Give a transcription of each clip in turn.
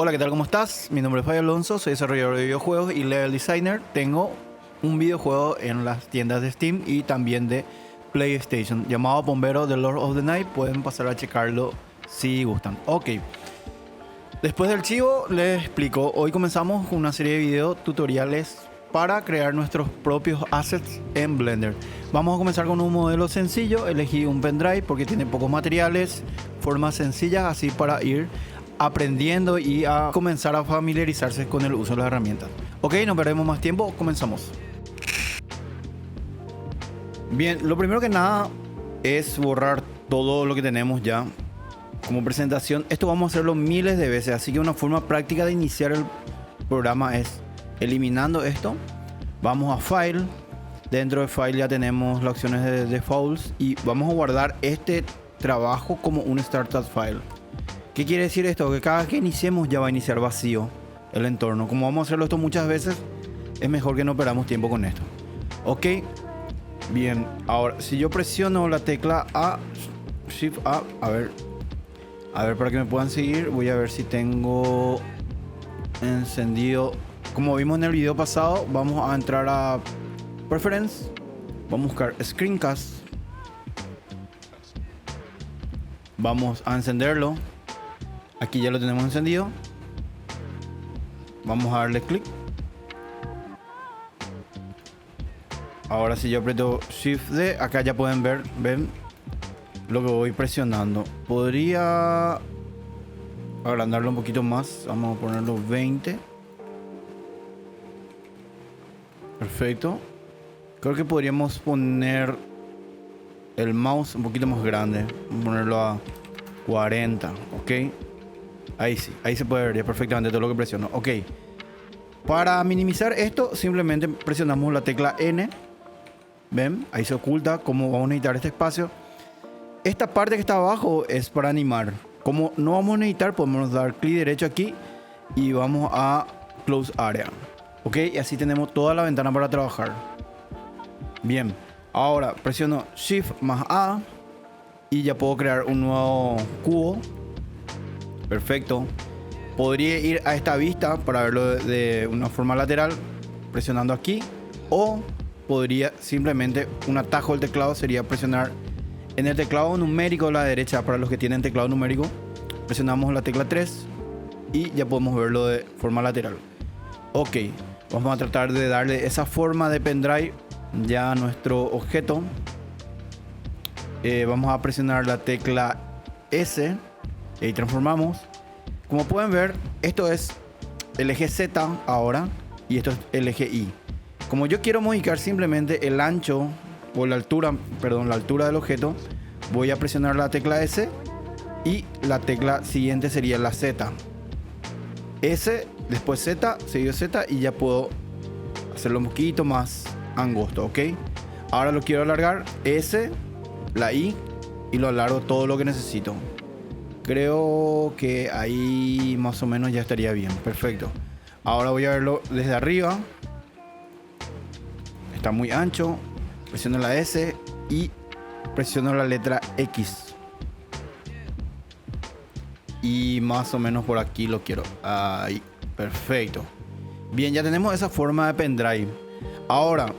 Hola, ¿qué tal? ¿Cómo estás? Mi nombre es Fabio Alonso, soy desarrollador de videojuegos y level designer. Tengo un videojuego en las tiendas de Steam y también de PlayStation llamado Bombero The Lord of the Night. Pueden pasar a checarlo si gustan. Ok, después del chivo les explico. Hoy comenzamos con una serie de video tutoriales para crear nuestros propios assets en Blender. Vamos a comenzar con un modelo sencillo. Elegí un pendrive porque tiene pocos materiales, formas sencillas, así para ir aprendiendo y a comenzar a familiarizarse con el uso de las herramientas. Ok, no perdemos más tiempo, comenzamos. Bien, lo primero que nada es borrar todo lo que tenemos ya como presentación. Esto vamos a hacerlo miles de veces, así que una forma práctica de iniciar el programa es eliminando esto. Vamos a File. Dentro de File ya tenemos las opciones de Defaults y vamos a guardar este trabajo como un Startup File. ¿Qué quiere decir esto? Que cada que iniciemos ya va a iniciar vacío el entorno. Como vamos a hacerlo esto muchas veces, es mejor que no perdamos tiempo con esto. Ok, bien. Ahora, si yo presiono la tecla A, Shift A, a ver para que me puedan seguir, voy a ver si tengo encendido. Como vimos en el video pasado, vamos a entrar a Preference, vamos a buscar Screencast, vamos a encenderlo. Aquí ya lo tenemos encendido. Vamos a darle clic. Ahora si yo aprieto Shift D, acá ya pueden ver, ven lo que voy presionando. Podría agrandarlo un poquito más. Vamos a ponerlo 20. Perfecto. Creo que podríamos poner el mouse un poquito más grande. Vamos a ponerlo a 40, ok. Ahí sí, ahí se puede ver ya perfectamente todo lo que presiono. Ok. Para minimizar esto, simplemente presionamos la tecla N. ¿Ven? Ahí se oculta. Como vamos a necesitar este espacio. Esta parte que está abajo es para animar. Como no vamos a necesitar, podemos dar clic derecho aquí y vamos a Close Area. Ok, y así tenemos toda la ventana para trabajar. Bien, ahora presiono Shift más A y ya puedo crear un nuevo cubo. Perfecto. Podría ir a esta vista para verlo de una forma lateral presionando aquí, o podría simplemente un atajo del teclado sería presionar en el teclado numérico a la derecha. Para los que tienen teclado numérico, presionamos la tecla 3 y ya podemos verlo de forma lateral. Ok, vamos a tratar de darle esa forma de pendrive ya a nuestro objeto. Vamos a presionar la tecla S y transformamos. Como pueden ver, esto es el eje Z ahora y esto es el eje Y. Como yo quiero modificar simplemente el ancho o la altura, perdón, la altura del objeto, voy a presionar la tecla S y la tecla siguiente sería la Z. S, después Z, seguido Z y ya puedo hacerlo un poquito más angosto, ¿ok? Ahora lo quiero alargar, S, la I y lo alargo todo lo que necesito. Creo que ahí más o menos ya estaría bien. Perfecto. Ahora voy a verlo desde arriba. Está muy ancho. Presiono la S y presiono la letra X. Y más o menos por aquí lo quiero. Ahí. Perfecto. Bien, ya tenemos esa forma de pendrive. Ahora,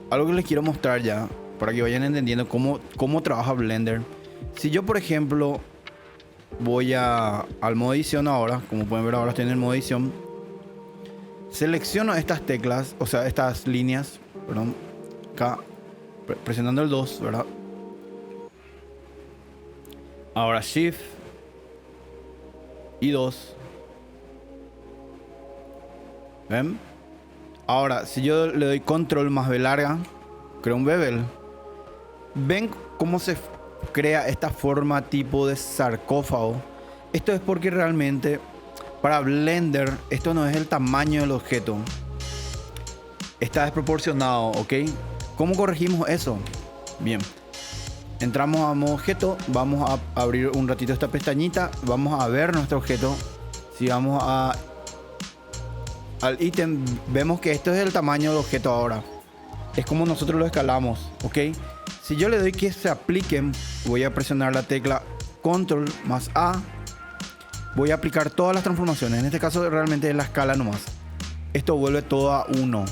algo que les quiero mostrar ya, para que vayan entendiendo cómo trabaja Blender. Si yo, por ejemplo, voy al modo edición ahora, como pueden ver ahora estoy en el modo edición. Selecciono estas teclas, o sea, estas líneas, perdón, acá, presionando el 2, ¿verdad? Ahora Shift y 2. ¿Ven? Ahora, si yo le doy Control más B larga, creo un bevel. ¿Ven cómo se crea esta forma tipo de sarcófago? Esto es porque realmente para Blender esto no es el tamaño del objeto, está desproporcionado, ¿ok? ¿Cómo corregimos eso? Bien, entramos a modo objeto, vamos a abrir un ratito esta pestañita, vamos a ver nuestro objeto. Si vamos al ítem, vemos que esto es el tamaño del objeto ahora. Es como nosotros lo escalamos, ¿ok? Si yo le doy que se apliquen, voy a presionar la tecla Control más A. voy a aplicar todas las transformaciones. En este caso realmente es la escala nomás. Esto vuelve todo a 1.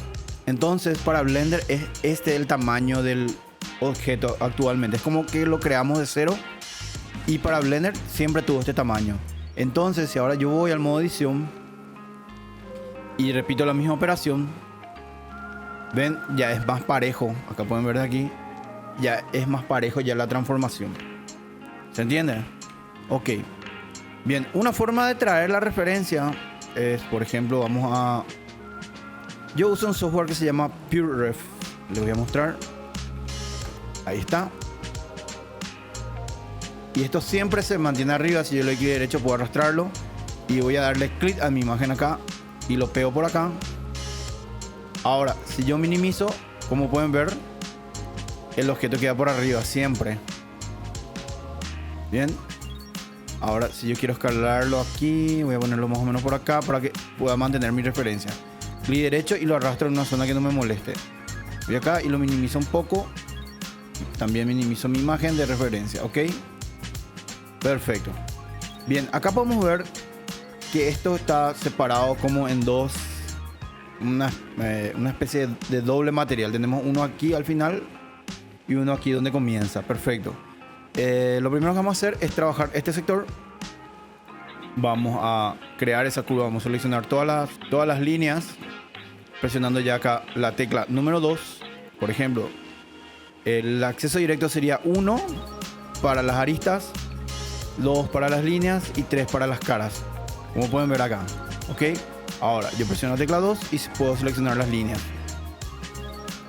Entonces para Blender es este el tamaño del objeto actualmente. Es como que lo creamos de cero. Y para Blender siempre tuvo este tamaño. Entonces si ahora yo voy al modo edición y repito la misma operación, ven, ya es más parejo. Acá pueden ver de aquí. Ya es más parejo ya la transformación. ¿Se entiende? Ok. Bien, una forma de traer la referencia es, por ejemplo, vamos a... Yo uso un software que se llama PureRef. Les voy a mostrar. Ahí está. Y esto siempre se mantiene arriba. Si yo le doy clic derecho puedo arrastrarlo. Y voy a darle clic a mi imagen acá. Y lo pego por acá. Ahora, si yo minimizo, como pueden ver, el objeto queda por arriba siempre. Bien. Ahora, si yo quiero escalarlo aquí, voy a ponerlo más o menos por acá para que pueda mantener mi referencia. Clic derecho y lo arrastro en una zona que no me moleste. Voy acá y lo minimizo un poco. También minimizo mi imagen de referencia, ¿ok? Perfecto. Bien, acá podemos ver que esto está separado como en dos. Una especie de doble material. Tenemos uno aquí al final y uno aquí donde comienza. Perfecto. Lo primero que vamos a hacer es trabajar este sector. Vamos a crear esa curva. Vamos a seleccionar todas las líneas, presionando ya acá la tecla número 2. Por ejemplo, el acceso directo sería 1 para las aristas, 2 para las líneas y 3 para las caras, como pueden ver acá. Ok, ahora yo presiono la tecla 2 y puedo seleccionar las líneas.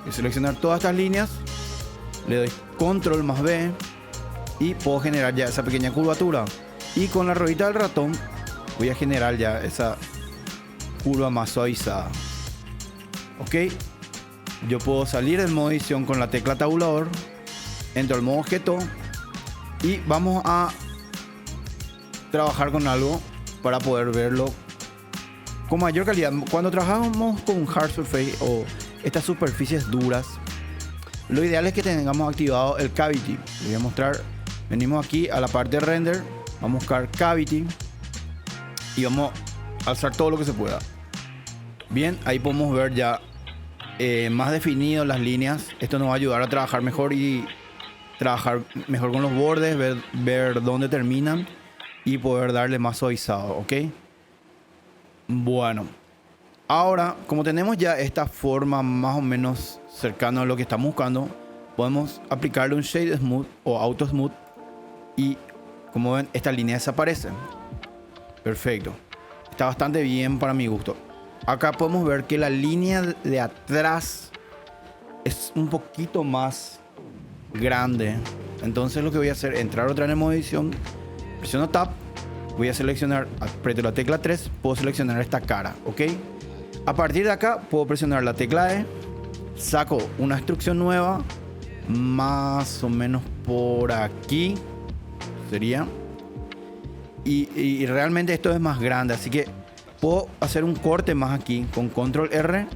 Voy a seleccionar todas estas líneas, le doy control más B y puedo generar ya esa pequeña curvatura. Y con la ruedita del ratón voy a generar ya esa curva más suavizada. Ok, yo puedo salir del modo edición con la tecla tabulador, entro al modo objeto y vamos a trabajar con algo para poder verlo con mayor calidad. Cuando trabajamos con hard surface o estas superficies duras, lo ideal es que tengamos activado el cavity. Les voy a mostrar. Venimos aquí a la parte de render, vamos a buscar cavity y vamos a alzar todo lo que se pueda. Bien, ahí podemos ver ya más definido las líneas. Esto nos va a ayudar a trabajar mejor y trabajar mejor con los bordes, ver dónde terminan y poder darle más suavizado, ¿ok? Bueno, ahora como tenemos ya esta forma más o menos cercana a lo que estamos buscando, podemos aplicarle un Shade Smooth o Auto Smooth y como ven esta línea desaparece. Perfecto, está bastante bien para mi gusto. Acá podemos ver que la línea de atrás es un poquito más grande. Entonces lo que voy a hacer es entrar otra vez en modo edición, presiono Tab, voy a seleccionar, aprieto la tecla 3, puedo seleccionar esta cara, ¿ok? A partir de acá puedo presionar la tecla E, saco una instrucción nueva, más o menos por aquí sería. Y realmente esto es más grande, así que puedo hacer un corte más aquí con control R,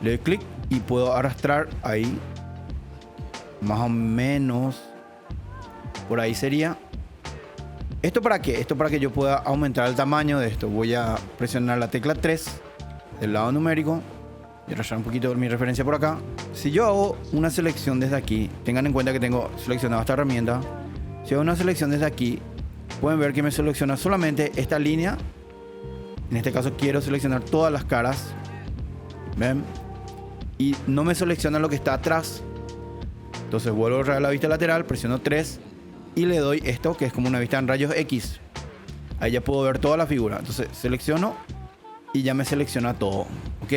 le doy clic y puedo arrastrar ahí más o menos por ahí sería. ¿Esto para qué? Esto para que yo pueda aumentar el tamaño de esto. Voy a presionar la tecla 3 del lado numérico y arrastrar un poquito mi referencia por acá. Si yo hago una selección desde aquí, tengan en cuenta que tengo seleccionada esta herramienta. Si hago una selección desde aquí, pueden ver que me selecciona solamente esta línea. En este caso quiero seleccionar todas las caras. ¿Ven? Y no me selecciona lo que está atrás. Entonces vuelvo a traer la vista lateral, presiono 3 y le doy esto que es como una vista en rayos X. Ahí ya puedo ver toda la figura. Entonces selecciono y ya me selecciona todo. ¿Ok?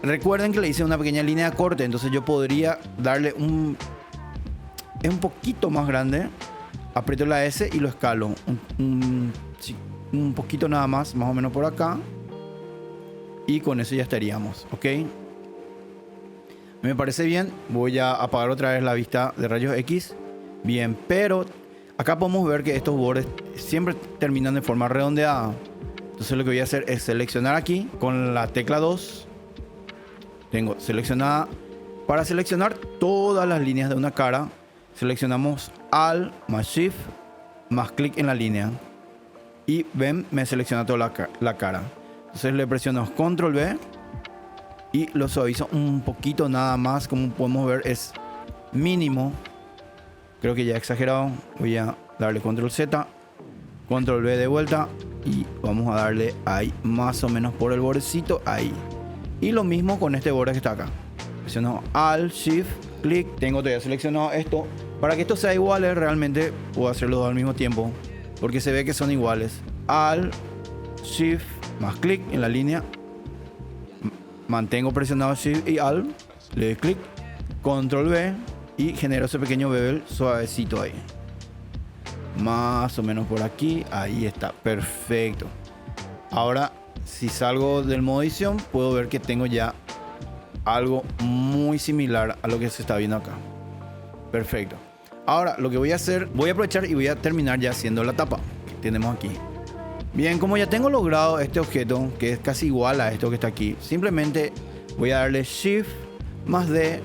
Recuerden que le hice una pequeña línea de corte. Entonces yo podría darle es un poquito más grande. Aprieto la S y lo escalo. Un poquito nada más o menos por acá. Y con eso ya estaríamos. ¿Ok? Me parece bien. Voy a apagar otra vez la vista de rayos X. Bien, pero acá podemos ver que estos bordes siempre terminan de forma redondeada. Entonces lo que voy a hacer es seleccionar aquí con la tecla 2. Tengo seleccionada. Para seleccionar todas las líneas de una cara, seleccionamos Alt más Shift más clic en la línea. Y ven, me selecciona toda la cara. Entonces le presiono Control V y lo suavizo un poquito nada más. Como podemos ver es mínimo. Creo que ya he exagerado. Voy a darle Control Z, Control V de vuelta y vamos a darle ahí más o menos por el bordecito ahí. Y lo mismo con este borde que está acá. Presiono Alt, Shift, clic. Tengo todavía seleccionado esto. Para que esto sea igual, realmente puedo hacerlo dos al mismo tiempo, porque se ve que son iguales. Alt, Shift, más clic en la línea. Mantengo presionado Shift y Alt. Le doy clic, Control V y genero ese pequeño bevel suavecito ahí. Más o menos por aquí. Ahí está, perfecto. Ahora, si salgo del modo edición, puedo ver que tengo ya algo muy similar a lo que se está viendo acá. Perfecto. Ahora, lo que voy a hacer, voy a aprovechar y voy a terminar ya haciendo la tapa que tenemos aquí. Bien, como ya tengo logrado este objeto, que es casi igual a esto que está aquí, simplemente voy a darle Shift más D,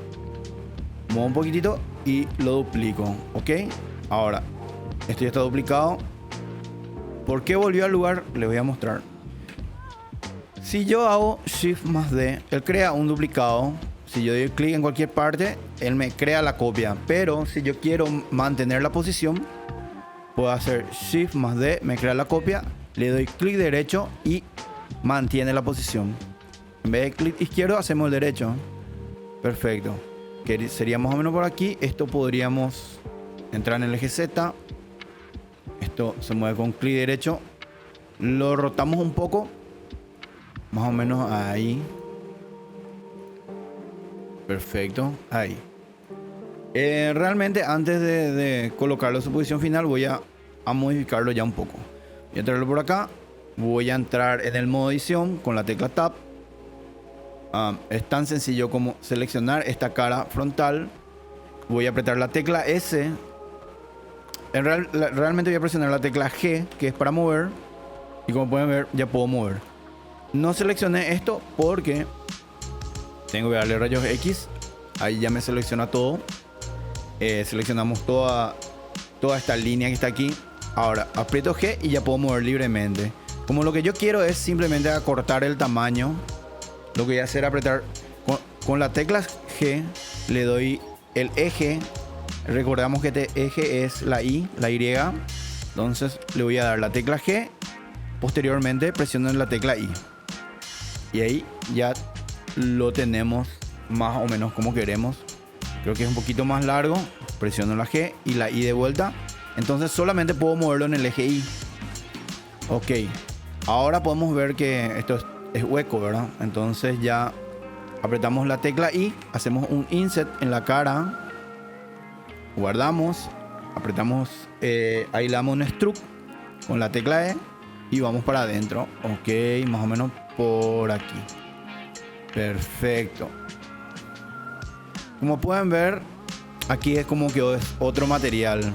muevo un poquitito y lo duplico, ¿ok? Ahora, esto ya está duplicado. ¿Por qué volvió al lugar? Les voy a mostrar. Si yo hago Shift más D, él crea un duplicado. Si yo doy clic en cualquier parte, él me crea la copia. Pero si yo quiero mantener la posición, puedo hacer Shift más D, me crea la copia. Le doy clic derecho y mantiene la posición. En vez de clic izquierdo, hacemos el derecho. Perfecto. Que sería más o menos por aquí. Esto podríamos entrar en el eje Z. Esto se mueve con clic derecho. Lo rotamos un poco. Más o menos ahí. Perfecto. Ahí. Realmente antes de colocarlo en su posición final voy a modificarlo ya un poco. Voy a traerlo por acá. Voy a entrar en el modo edición con la tecla Tab. Es tan sencillo como seleccionar esta cara frontal. Voy a apretar la tecla S. Realmente voy a presionar la tecla G, que es para mover. Y como pueden ver, ya puedo mover. No seleccioné esto porque tengo que darle rayos X. Ahí ya me selecciona todo. Seleccionamos toda esta línea que está aquí. Ahora aprieto G y ya puedo mover libremente. Como lo que yo quiero es simplemente acortar el tamaño, lo que voy a hacer es apretar con la tecla G. Le doy el eje. Recordamos que este eje es la Y. Entonces le voy a dar la tecla G. Posteriormente presiono la tecla I. Y ahí ya lo tenemos más o menos como queremos. Creo que es un poquito más largo. Presiono la G y la I de vuelta. Entonces solamente puedo moverlo en el eje Y. Ok. Ahora podemos ver que esto es hueco, ¿verdad? Entonces ya apretamos la tecla I. Hacemos un inset en la cara. Guardamos. Apretamos. Ahí le damos un stroke con la tecla E. Y vamos para adentro. Ok. Más o menos por aquí. Perfecto. Como pueden ver, aquí es como que es otro material.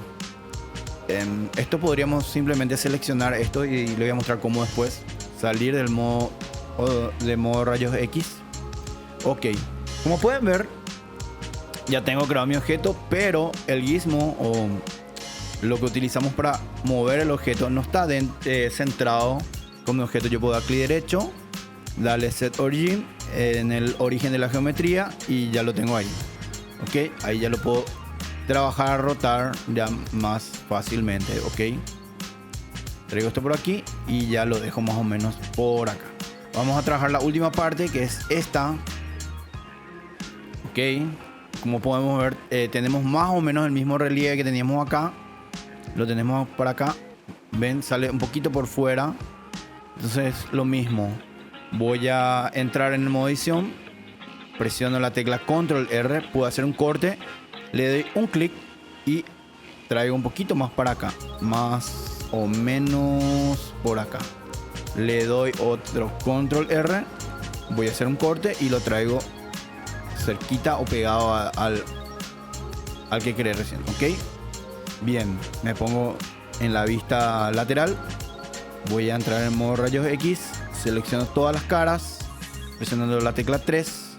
Esto podríamos simplemente seleccionar esto y le voy a mostrar cómo después salir del modo rayos X. Ok, como pueden ver, ya tengo creado mi objeto, pero el gizmo o lo que utilizamos para mover el objeto no está centrado con mi objeto. Yo puedo dar clic derecho, darle Set Origin en el origen de la geometría y ya lo tengo ahí. Ok, ahí ya lo puedo trabajar, rotar ya más fácilmente. Ok, traigo esto por aquí y ya lo dejo más o menos por acá. Vamos a trabajar la última parte, que es esta. Ok, como podemos ver, tenemos más o menos el mismo relieve que teníamos acá. Lo tenemos por acá. Ven, sale un poquito por fuera. Entonces lo mismo. Voy a entrar en el modo edición. Presiono la tecla Control R. Puedo hacer un corte. Le doy un clic y traigo un poquito más para acá. Más o menos por acá. Le doy otro Control R. Voy a hacer un corte y lo traigo cerquita o pegado al que creé recién. Ok. Bien. Me pongo en la vista lateral. Voy a entrar en modo rayos X. Selecciono todas las caras. Presionando la tecla 3.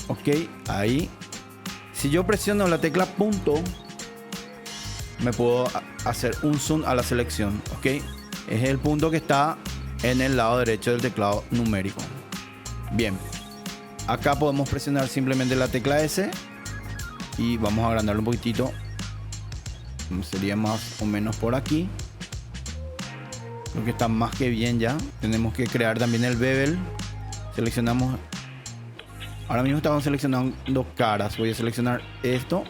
Ok. Ahí. Si yo presiono la tecla punto, me puedo hacer un zoom a la selección. Ok. Es el punto que está en el lado derecho del teclado numérico. Bien. Acá podemos presionar simplemente la tecla S. Y vamos a agrandarlo un poquitito. Sería más o menos por aquí. Creo que está más que bien ya. Tenemos que crear también el bevel. Seleccionamos. Ahora mismo estamos seleccionando caras. Voy a seleccionar esto.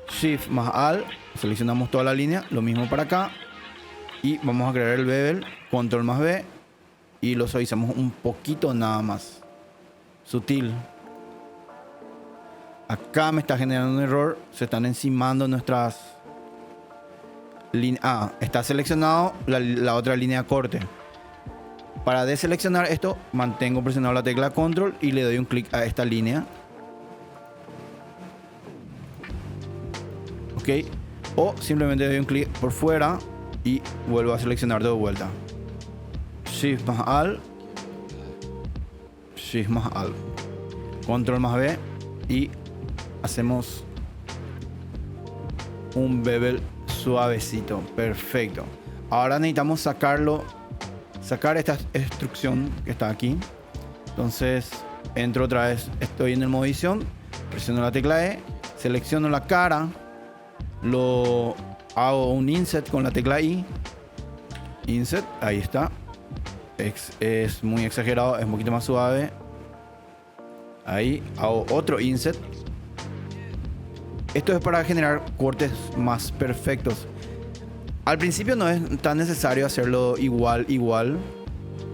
Shift más Alt. Seleccionamos toda la línea. Lo mismo para acá. Y vamos a crear el bevel. Control más B. Y lo suavizamos un poquito nada más. Sutil. Acá me está generando un error. Se están encimando nuestras líneas. Está seleccionado la otra línea de corte. Para deseleccionar esto, mantengo presionado la tecla Control y le doy un clic a esta línea. Ok. O simplemente doy un clic por fuera y vuelvo a seleccionar de vuelta. Shift más Alt. Shift más Alt. Control más B. Y hacemos un bevel suavecito. Perfecto. Ahora necesitamos sacar esta instrucción que está aquí. Entonces entro otra vez. Estoy en el modo edición. Presiono la tecla E. Selecciono la cara. Lo hago un inset con la tecla I. Inset. Ahí está. Es muy exagerado. Es un poquito más suave. Ahí hago otro inset. Esto es para generar cortes más perfectos. Al principio no es tan necesario hacerlo igual.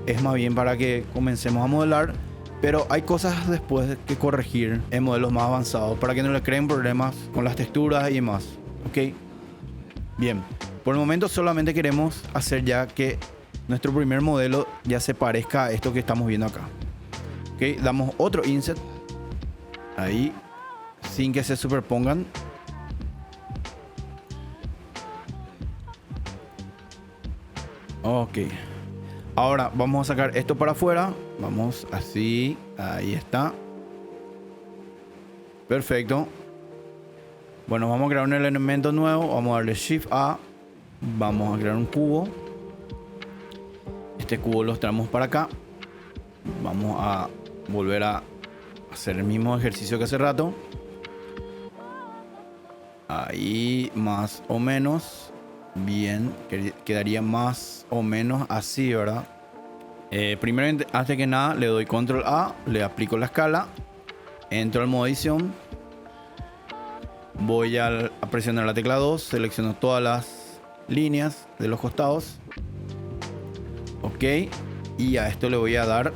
Es más bien para que comencemos a modelar. Pero hay cosas después que corregir en modelos más avanzados para que no le creen problemas con las texturas y demás. Ok. Bien. Por el momento solamente queremos hacer ya que nuestro primer modelo ya se parezca a esto que estamos viendo acá. Ok. Damos otro inset. Ahí. Sin que se superpongan. Ok. Ahora vamos a sacar esto para afuera. Vamos así. Ahí está. Perfecto. Bueno, vamos a crear un elemento nuevo. Vamos a darle Shift A. Vamos a crear un cubo. Este cubo lo traemos para acá. Vamos a volver a hacer el mismo ejercicio que hace rato. Ahí más o menos. Bien, quedaría más o menos así, ¿verdad? Primero, antes que nada, le doy Control A. Le aplico la escala. Entro al modo edición. Voy a presionar la tecla 2. Selecciono todas las líneas de los costados. Ok. Y a esto le voy a dar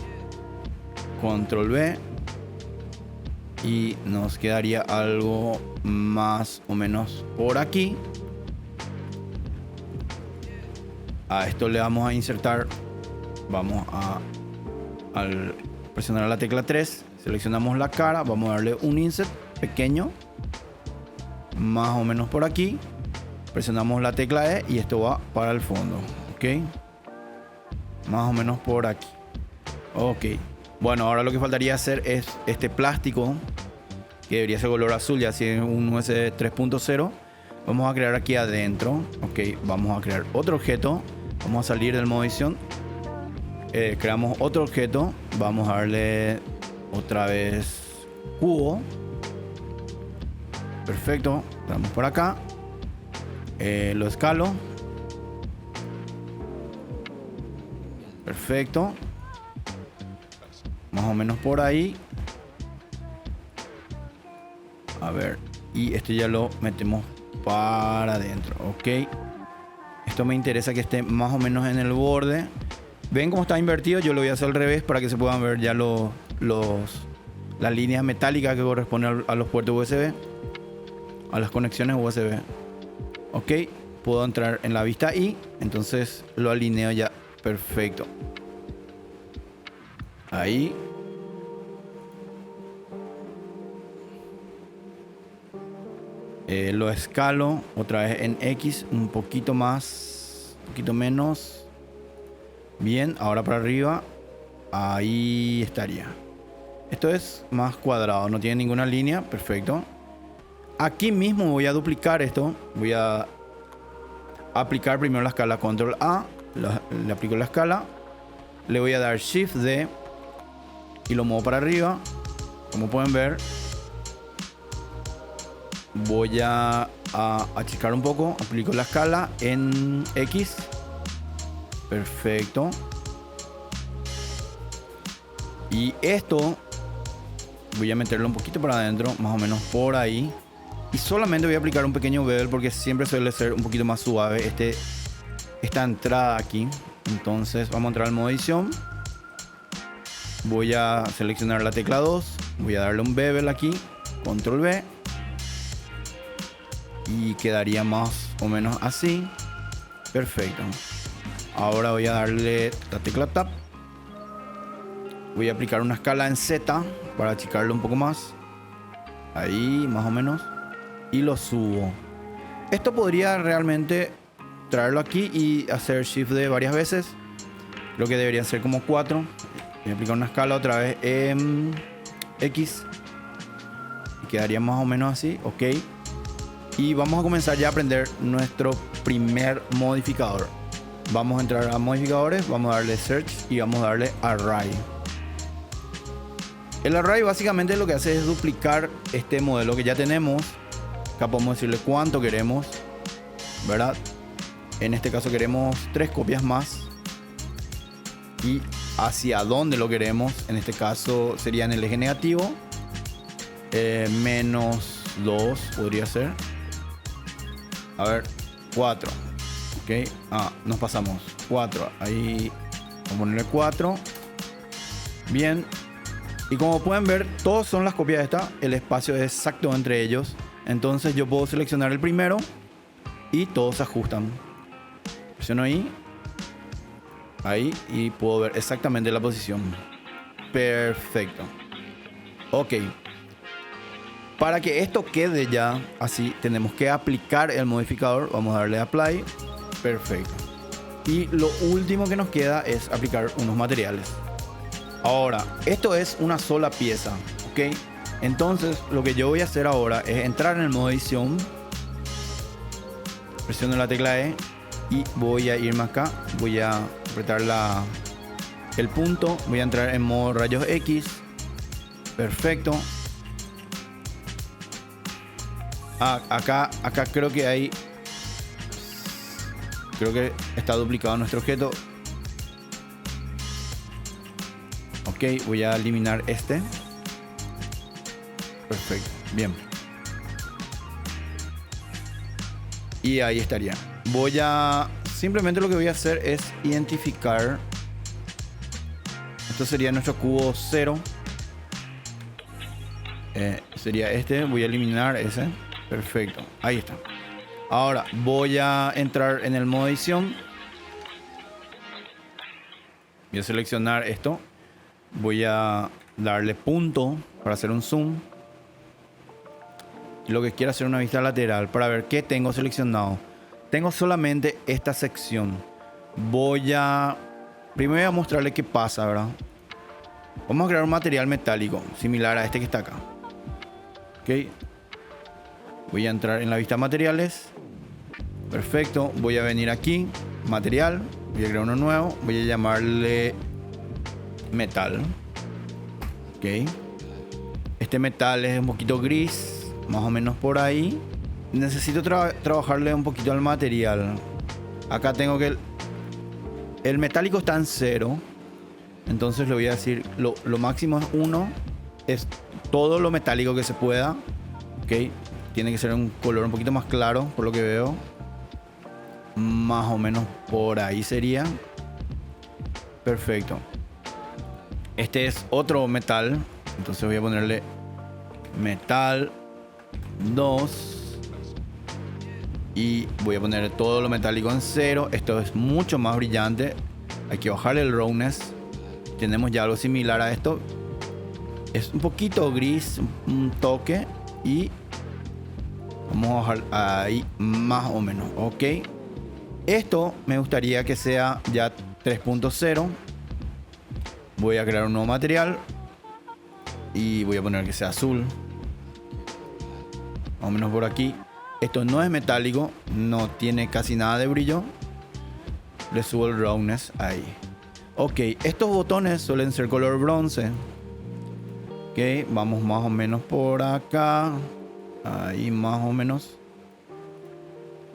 Control B. Y nos quedaría algo más o menos por aquí. A esto le vamos a insertar. Vamos al presionar la tecla 3. Seleccionamos la cara. Vamos a darle un insert pequeño. Más o menos por aquí. Presionamos la tecla E y esto va para el fondo. Ok. Más o menos por aquí. Ok. Bueno, ahora lo que faltaría hacer es este plástico, que debería ser color azul, ya si es un USB 3.0. Vamos a crear aquí adentro. Ok, vamos a crear otro objeto. Vamos a salir del modo edición. Creamos otro objeto. Vamos a darle otra vez cubo. Perfecto. Vamos por acá. Lo escalo. Perfecto. Más o menos por ahí. A ver. Y este ya lo metemos para adentro. Ok. Esto me interesa que esté más o menos en el borde. ¿Ven cómo está invertido? Yo lo voy a hacer al revés para que se puedan ver ya las líneas metálicas que corresponden a los puertos USB. A las conexiones USB. Ok. Puedo entrar en la vista y entonces lo alineo ya. Perfecto. Ahí. Lo escalo otra vez en X. Un poquito más. Un poquito menos. Bien. Ahora para arriba. Ahí estaría. Esto es más cuadrado. No tiene ninguna línea. Perfecto. Aquí mismo voy a duplicar esto. Voy a aplicar primero la escala Control A. le aplico la escala. Le voy a dar Shift D y lo muevo para arriba. Como pueden ver, voy a achicar un poco. Aplico la escala en X. Perfecto. Y esto voy a meterlo un poquito para adentro, más o menos por ahí. Y solamente voy a aplicar un pequeño bevel porque siempre suele ser un poquito más suave esta entrada aquí. Entonces vamos a entrar al modo edición. Voy a seleccionar la tecla 2. Voy a darle un bevel aquí. Control B. Y quedaría más o menos así. Perfecto. Ahora voy a darle la tecla Tab. Voy a aplicar una escala en Z para achicarlo un poco más. Ahí, más o menos. Y lo subo. Esto podría realmente traerlo aquí y hacer Shift D varias veces. Creo que deberían ser como 4. Voy a aplicar una escala otra vez en X. Y quedaría más o menos así. Ok. Y vamos a comenzar ya a aprender nuestro primer modificador. Vamos a entrar a modificadores. Vamos a darle Search y vamos a darle Array. El array básicamente lo que hace es duplicar este modelo que ya tenemos. Acá podemos decirle cuánto queremos, ¿verdad? En este caso queremos 3 copias más. Y hacia dónde lo queremos. En este caso sería en el eje negativo. Menos 2 podría ser. A ver, 4. Ok. Nos pasamos. 4. Ahí vamos a ponerle 4. Bien. Y como pueden ver, todos son las copias de esta. El espacio es exacto entre ellos. Entonces yo puedo seleccionar el primero y todos se ajustan. Presiono ahí. Ahí. Y puedo ver exactamente la posición. Perfecto. Ok. Para que esto quede ya así, tenemos que aplicar el modificador. Vamos a darle Apply. Perfecto. Y lo último que nos queda es aplicar unos materiales. Ahora, esto es una sola pieza, ¿ok? Entonces, lo que yo voy a hacer ahora es entrar en el modo edición. Presiono la tecla E y voy a irme acá. Voy a apretar el punto. Voy a entrar en modo rayos X. Perfecto. Acá creo que hay... Creo que está duplicado nuestro objeto. Ok, voy a eliminar este. Perfecto, bien. Y ahí estaría. Simplemente lo que voy a hacer es identificar. Esto sería nuestro cubo 0. Sería este. Voy a eliminar ese. Perfecto, ahí está. Ahora voy a entrar en el modo edición. Voy a seleccionar esto. Voy a darle punto para hacer un zoom. Lo que quiero hacer una vista lateral para ver qué tengo seleccionado. Tengo solamente esta sección. Primero voy a mostrarle qué pasa, ¿verdad? Vamos a crear un material metálico similar a este que está acá. Ok. Voy a entrar en la vista materiales. Perfecto. Voy a venir aquí. Material. Voy a crear uno nuevo. Voy a llamarle metal. Ok. Este metal es un poquito gris. Más o menos por ahí. Necesito trabajarle un poquito al material. Acá tengo que... El metálico está en 0. Entonces le voy a decir... Lo máximo es 1. Es todo lo metálico que se pueda. Ok. Tiene que ser un color un poquito más claro, por lo que veo. Más o menos por ahí sería. Perfecto. Este es otro metal. Entonces voy a ponerle metal 2. Y voy a poner todo lo metálico en 0. Esto es mucho más brillante. Hay que bajarle el roughness. Tenemos ya algo similar a esto. Es un poquito gris, un toque. Y vamos a bajar ahí más o menos. Ok. Esto me gustaría que sea ya 3.0. Voy a crear un nuevo material. Y voy a poner que sea azul. Más o menos por aquí. Esto no es metálico. No tiene casi nada de brillo. Le subo el roughness ahí. Ok, estos botones suelen ser color bronce. Ok, vamos más o menos por acá. Ahí más o menos.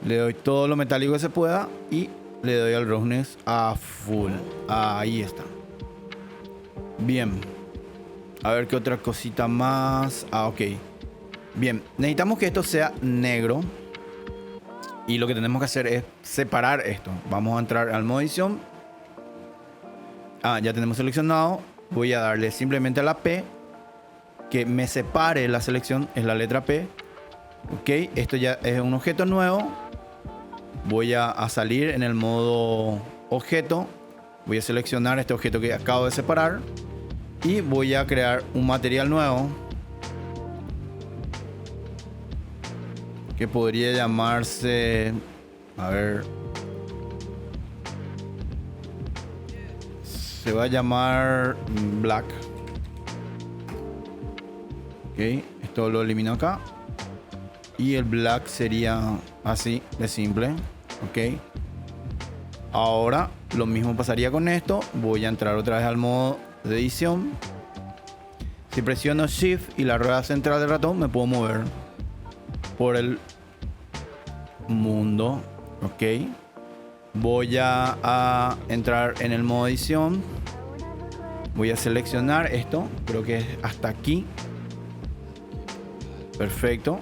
Le doy todo lo metálico que se pueda y le doy al roughness a full. Ahí está. Bien. A ver qué otra cosita más. Ok. Bien, necesitamos que esto sea negro. Y lo que tenemos que hacer es separar esto. Vamos a entrar al modo edición. Ya tenemos seleccionado. Voy a darle simplemente a la P. Que me separe la selección. Es la letra P. Ok, esto ya es un objeto nuevo. Voy a salir en el modo objeto. Voy a seleccionar este objeto que acabo de separar. Y voy a crear un material nuevo. Que podría llamarse... A ver... Se va a llamar black. Ok, esto lo elimino acá. Y el black sería así de simple. Ok. Ahora lo mismo pasaría con esto. Voy a entrar otra vez al modo de edición. Si presiono Shift y la rueda central del ratón, me puedo mover por el mundo. Ok. Voy a entrar en el modo edición. Voy a seleccionar esto. Creo que es hasta aquí. Perfecto.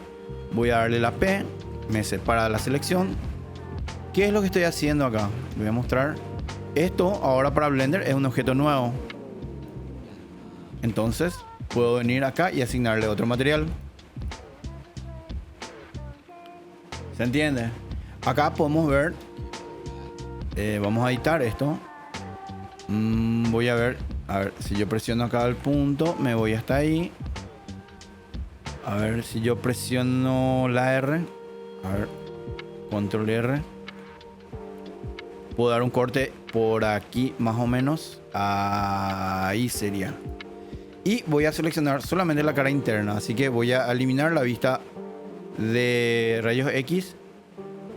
Voy a darle la P. Me separa la selección. ¿Qué es lo que estoy haciendo acá? Voy a mostrar. Esto ahora para Blender es un objeto nuevo. Entonces puedo venir acá y asignarle otro material. ¿Se entiende? Acá podemos ver. Vamos a editar esto. Voy a ver. A ver, si yo presiono acá el punto, me voy hasta ahí. A ver, si yo presiono la R. A ver, control R. Puedo dar un corte por aquí, más o menos. Ahí sería. Y voy a seleccionar solamente la cara interna. Así que voy a eliminar la vista de rayos X.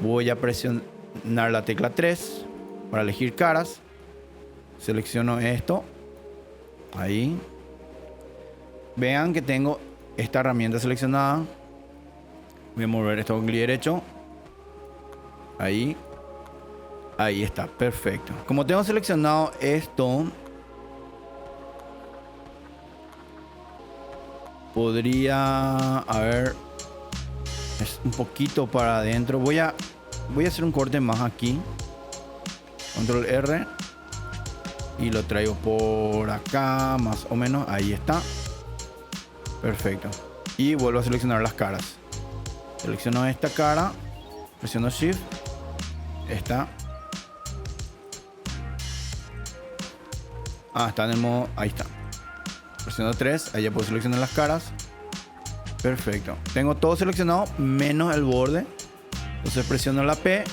Voy a presionar la tecla 3 para elegir caras. Selecciono esto. Ahí. Vean que tengo esta herramienta seleccionada. Voy a mover esto con clic derecho. Ahí. Ahí está, perfecto. Como tengo seleccionado esto, podría... A ver... Es un poquito para adentro. Voy a hacer un corte más aquí. Control R. Y lo traigo por acá, más o menos. Ahí está. Perfecto. Y vuelvo a seleccionar las caras. Selecciono esta cara. Presiono Shift. Esta. Está en el modo... Ahí está. Presiono 3. Ahí ya puedo seleccionar las caras. Perfecto. Tengo todo seleccionado menos el borde. Entonces presiono la P.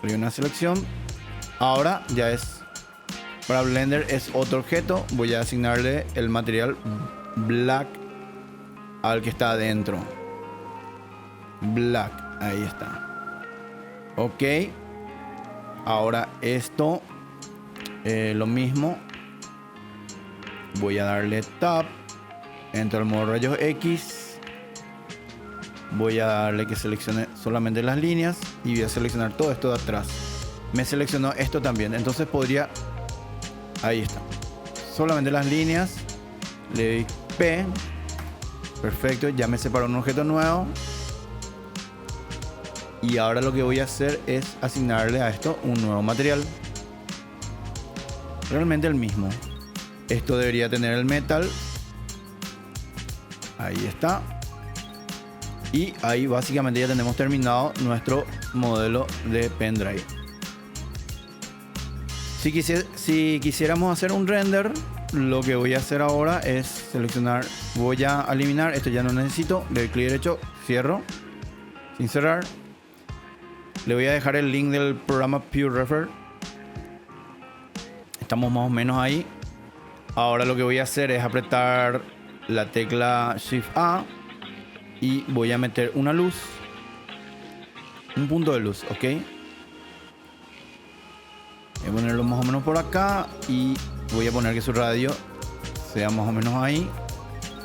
Doy una selección. Ahora ya es... Para Blender es otro objeto. Voy a asignarle el material black al que está adentro. Black. Ahí está. Ok. Ahora esto. Lo mismo. Voy a darle Tab. Entro al modo rayos X. Voy a darle que seleccione solamente las líneas. Y voy a seleccionar todo esto de atrás. Me seleccionó esto también. Entonces podría... Ahí está. Solamente las líneas. Le doy P. Perfecto. Ya me separó un objeto nuevo. Y ahora lo que voy a hacer es asignarle a esto un nuevo material. Realmente el mismo. Esto debería tener el metal. Ahí está. Y ahí básicamente ya tenemos terminado nuestro modelo de pendrive. Si quisiéramos hacer un render, lo que voy a hacer ahora es seleccionar. Voy a eliminar. Esto ya no necesito. Le doy clic derecho. Cierro. Sin cerrar. Le voy a dejar el link del programa PureRefer. Estamos más o menos ahí. Ahora lo que voy a hacer es apretar la tecla Shift A y voy a meter una luz, un punto de luz, ok. más o menos por acá y voy a poner que su radio sea más o menos ahí.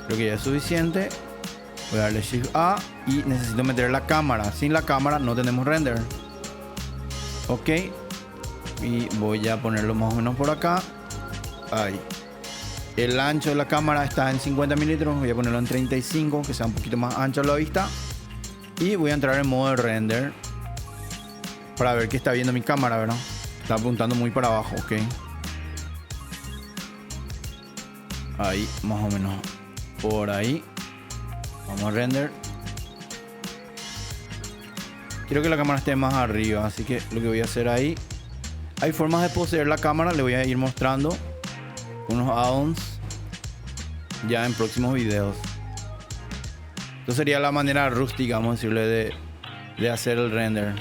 Creo que ya es suficiente. Voy a darle Shift A y necesito meter la cámara. Sin la cámara no tenemos render. Ok. Y voy a ponerlo más o menos por acá. Ahí. El ancho de la cámara está en 50 milímetros. Voy a ponerlo en 35, que sea un poquito más ancho a la vista. Y voy a entrar en modo de render para ver qué está viendo mi cámara, ¿verdad? Está apuntando muy para abajo, ok. Ahí, más o menos por ahí. Vamos a render. Quiero que la cámara esté más arriba, así que lo que voy a hacer ahí. Hay formas de poseer la cámara, le voy a ir mostrando unos add-ons ya en próximos videos. Esto sería la manera rústica, vamos a decirle, de hacer el render.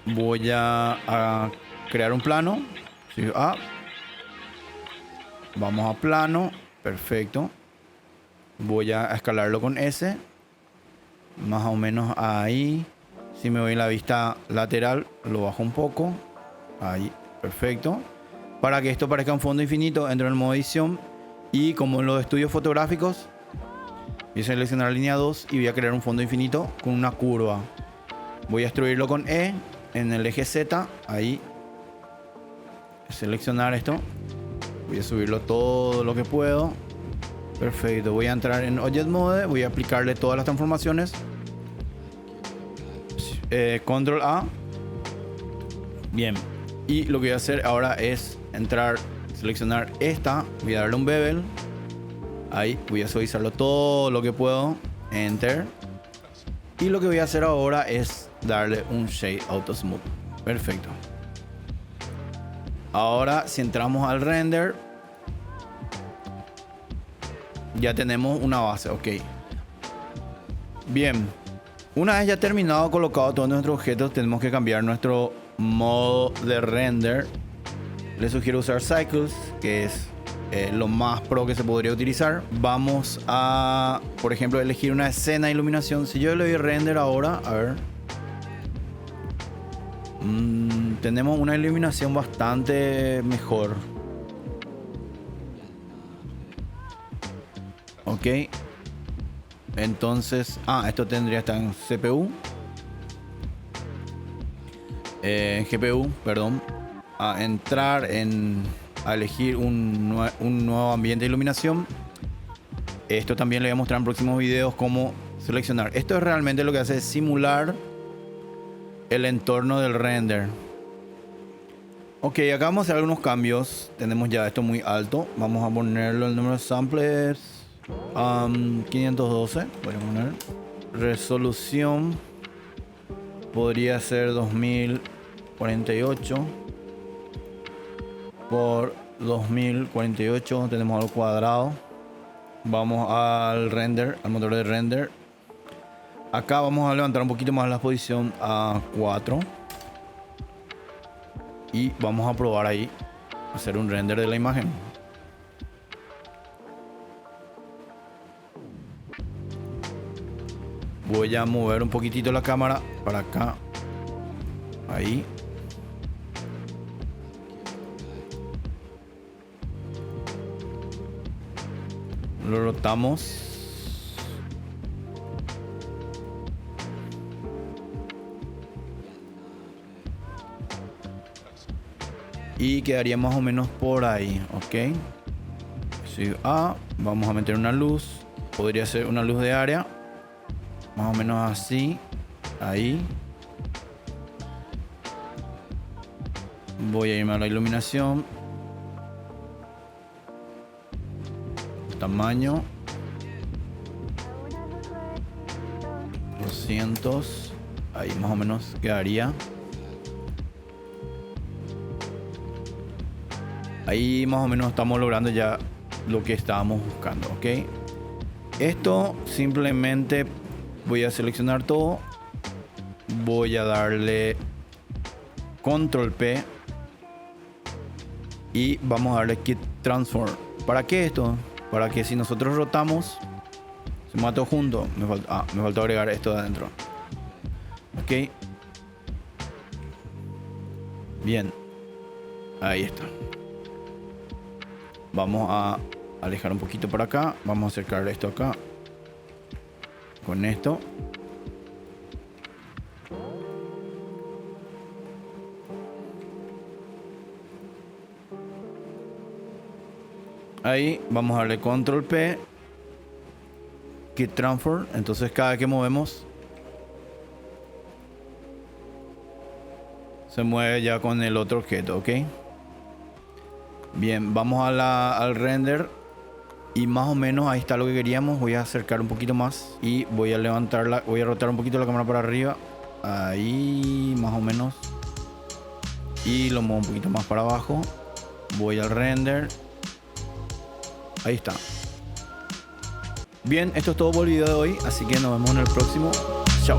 Voy a crear un plano. Sí, vamos a plano. Perfecto. Voy a escalarlo con S. Más o menos ahí. Si me voy en la vista lateral, lo bajo un poco. Ahí. Perfecto. Para que esto parezca un fondo infinito, entro en el modo edición. Y como en los estudios fotográficos, voy a seleccionar la línea 2 y voy a crear un fondo infinito con una curva. Voy a extruirlo con E en el eje Z. Ahí. Seleccionar esto. Voy a subirlo todo lo que puedo. Perfecto. Voy a entrar en Object Mode. Voy a aplicarle todas las transformaciones. Control A. Bien. Y lo que voy a hacer ahora es entrar, seleccionar esta. Voy a darle un bevel. Ahí. Voy a suavizarlo todo lo que puedo. Enter. Y lo que voy a hacer ahora es darle un Shade Auto Smooth. Perfecto. Ahora si entramos al render, ya tenemos una base, ok. Bien. Una vez ya terminado, colocado todos nuestros objetos, tenemos que cambiar nuestro modo de render. Les sugiero usar Cycles, que es lo más pro que se podría utilizar. Vamos a, por ejemplo, elegir una escena de iluminación. Si yo le doy render ahora, a ver. Tenemos una iluminación bastante mejor. Ok. Entonces, esto tendría que estar en CPU. En GPU, perdón. A entrar a elegir un nuevo ambiente de iluminación. Esto también le voy a mostrar en próximos videos cómo seleccionar. Esto es realmente lo que hace es simular el entorno del render. Ok, acá vamos a hacer algunos cambios. Tenemos ya esto muy alto. Vamos a ponerlo el número de samples 512. Voy a poner resolución. Podría ser 2048 por 2048. Tenemos algo cuadrado. Vamos al render, al motor de render. Acá vamos a levantar un poquito más la posición a 4. Y vamos a probar ahí hacer un render de la imagen. Voy a mover un poquitito la cámara para acá. Ahí. Lo rotamos. Y quedaría más o menos por ahí, ok. Sí, vamos a meter una luz. Podría ser una luz de área. Más o menos así. Ahí. Voy a irme a la iluminación. Tamaño 200. Ahí más o menos quedaría. Ahí más o menos estamos logrando ya lo que estábamos buscando, ok. Esto simplemente voy a seleccionar todo. Voy a darle Control P. Y vamos a darle Kit Transform. ¿Para qué esto? Para que si nosotros rotamos, se me va todo junto. Me falta agregar esto de adentro. Ok. Bien. Ahí está. Vamos a alejar un poquito para acá. Vamos a acercar esto acá. Con esto. Ahí vamos a darle control P. Kit transfer. Entonces cada vez que movemos se mueve ya con el otro objeto, ¿ok? Bien, vamos al render. Y más o menos ahí está lo que queríamos. Voy a acercar un poquito más. Y voy a levantarla. Voy a rotar un poquito la cámara para arriba. Ahí más o menos. Y lo muevo un poquito más para abajo. Voy al render. Ahí está. Bien, esto es todo por el video de hoy. Así que nos vemos en el próximo. Chao.